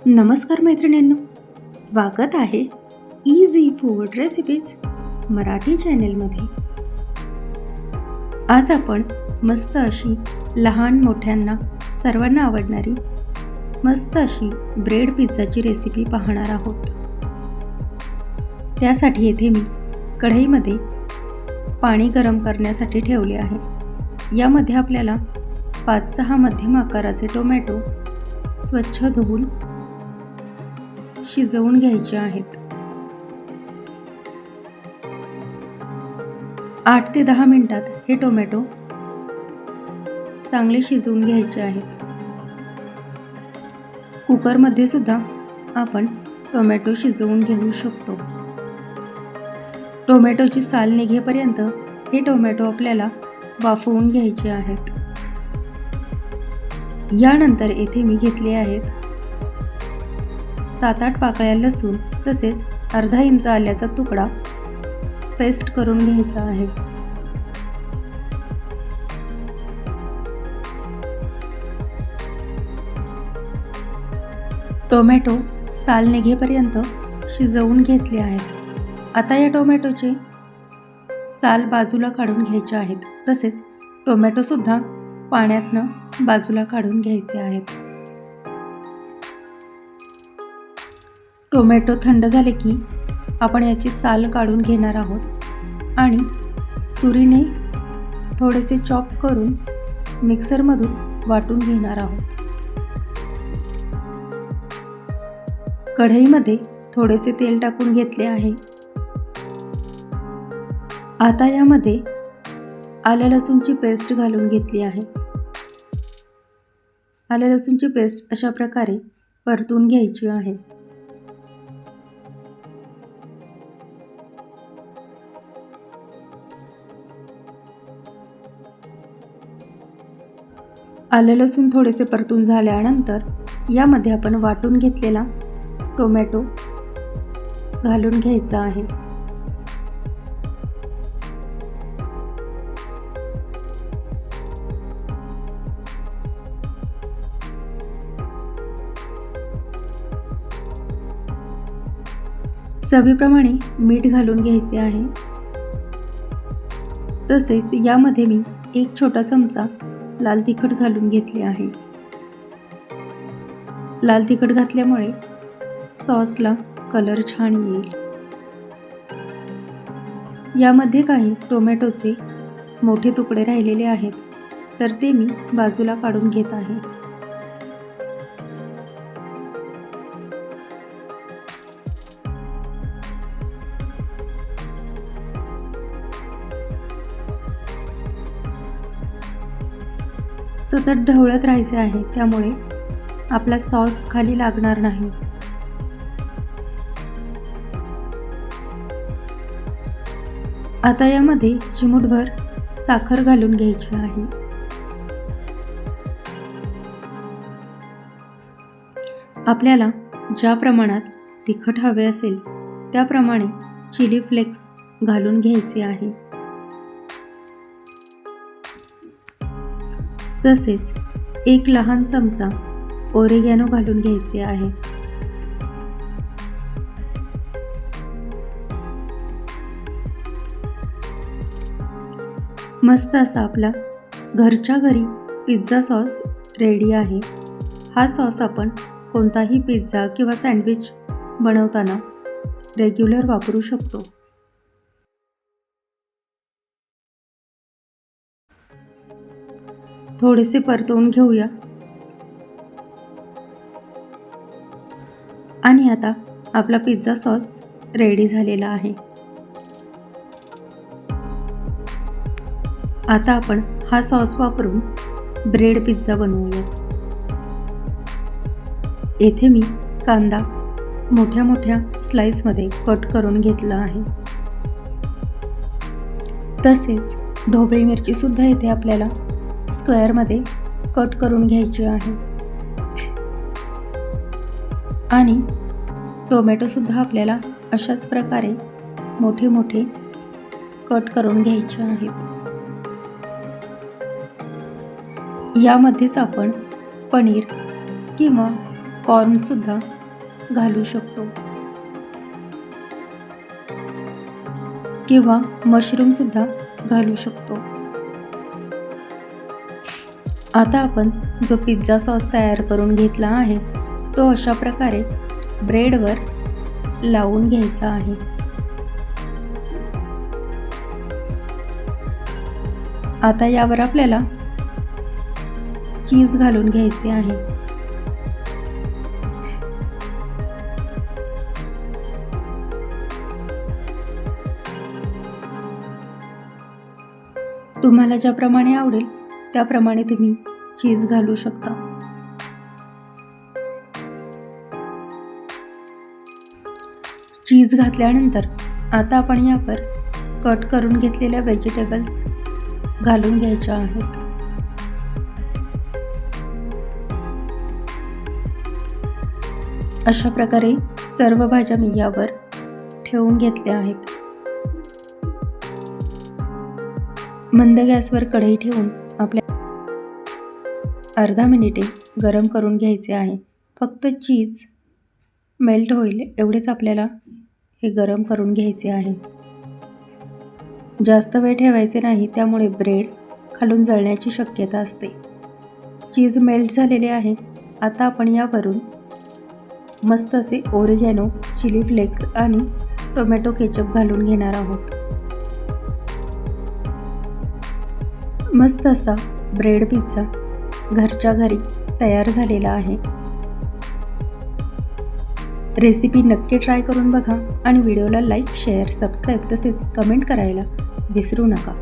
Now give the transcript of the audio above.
नमस्कार मैत्रिणींनो, स्वागत आहे इझी फूड रेसिपीज मराठी चॅनेलमध्ये. आज आपण मस्त अशी लहान मोठ्यांना सर्वांना आवडणारी मस्त अशी ब्रेड पिझ्झाची रेसिपी पाहणार आहोत. त्यासाठी येथे मी कढईमध्ये पाणी गरम करण्यासाठी ठेवले आहे. यामध्ये आपल्याला 5-6 मध्यम आकाराचे टोमॅटो स्वच्छ धुवून शिजवून घ्यायचे आहेत. 8 ते 10 मिनिटात हे टोमॅटो चांगले शिजवून घ्यायचे आहेत. कुकरमध्ये सुद्धा आपण टोमॅटो शिजवून घेऊ शकतो. टोमॅटोची साल निघेपर्यंत हे टोमॅटो आपल्याला वाफवून घ्यायचे आहेत. यानंतर येथे मी घेतले आहेत 7-8 पाकळ्या लसूण तसेच अर्धा इंच आल्याचा तुकडा पेस्ट करून घ्यायचा आहे. टोमॅटो साल निघेपर्यंत शिजवून घेतले आहेत. आता या टोमॅटोचे साल बाजूला काढून घ्यायचे आहेत. तसेच टोमॅटोसुद्धा पाण्यातनं बाजूला काढून घ्यायचे आहेत. टोमॅटो थंड झाले की आपण याची साल काढून घेणार आहोत आणि सुरीने थोडेसे चॉप करून मिक्सरमधून वाटून घेणार आहोत. कढईमध्ये थोडेसे तेल टाकून घेतले आहे. आता यामध्ये आलं लसूणची पेस्ट घालून घेतली आहे. आलं लसूणची पेस्ट अशा प्रकारे परतून घ्यायची आहे. आलं लसूण थोडेसे परतून झाल्यानंतर यामध्ये आपण वाटून घेतलेला टोमॅटो घालून घ्यायचा आहे. चवीप्रमाणे मीठ घालून घ्यायचे आहे. तसेच यामध्ये मी 1 छोटा चमचा लाल तिखट घालून घेतले आहे. लाल तिखट घातल्यामुळे सॉसला कलर छान येईल. यामध्ये काही टोमॅटोचे मोठे तुकडे राहिलेले आहेत, तर ते मी बाजूला काढून घेत आहे. सतत ढवळत राहायचे आहे, त्यामुळे आपला सॉस खाली लागणार नाही. आता यामध्ये चिमूटभर साखर घालून घ्यायची आहे. आपल्याला ज्या प्रमाणात तिखट हवे असेल त्याप्रमाणे चिली फ्लेक्स घालून घ्यायचे आहे. तसेच 1 लहान चमचा ओरिगॅनो घालून घ्यायचे आहे. मस्त असा आपला घरच्या घरी पिझ्झा सॉस रेडी आहे. हा सॉस आपण कोणताही पिझ्झा किंवा सँडविच बनवताना रेग्युलर वापरू शकतो. थोडेसे परतवून घेऊया आणि आता आपला पिझ्झा सॉस रेडी झालेला आहे. आता आपण हा सॉस वापरून ब्रेड पिझ्झा बनवूया. येथे मी कांदा मोठ्या मोठ्या स्लाइसमध्ये कट करून घेतला आहे. तसेच ढोबळी मिरची सुद्धा येथे आपल्याला स्क्वेअरमध्ये कट करून घ्यायची आहे आणि टोमॅटोसुद्धा आपल्याला अशाच प्रकारे मोठे मोठे कट करून घ्यायचे आहेत. यामध्येच आपण पनीर किंवा कॉर्नसुद्धा घालू शकतो किंवा मशरूमसुद्धा घालू शकतो. आता आपण जो पिझ्झा सॉस तयार करून घेतला आहे तो अशा प्रकारे ब्रेडवर लावून घ्यायचा आहे. आता यावर आपल्याला चीज घालून घ्यायचे आहे. तुम्हाला ज्याप्रमाणे आवडेल त्याप्रमाणे तुम्ही चीज घालू शकता. चीज घातल्यानंतर आता आपण यावर कट करून घेतलेल्या व्हेजिटेबल्स घालून घ्यायच्या आहेत. अशा प्रकारे सर्व भाज्या मी यावर ठेवून घेतल्या आहेत. मंद गॅसवर कढई ठेवून आपल्या अर्धा मिनिटे गरम करून घ्यायचे आहे. फक्त चीज मेल्ट होईल एवढेच आपल्याला हे गरम करून घ्यायचे आहे. जास्त वेळ ठेवायचे नाही, त्यामुळे ब्रेड खालून जळण्याची शक्यता असते. चीज मेल्ट झालेले आहे. आता आपण यावरून मस्त असे ओरिगॅनो, चिली फ्लेक्स आणि टोमॅटो केचप घालून घेणार आहोत. मस्त असा ब्रेड पिझ्झा घरच्या घरी तयार झालेला आहे. रेसिपी नक्की ट्राय करून बघा आणि व्हिडिओला लाईक, शेअर, सबस्क्राईब तसेच कमेंट करायला विसरू नका.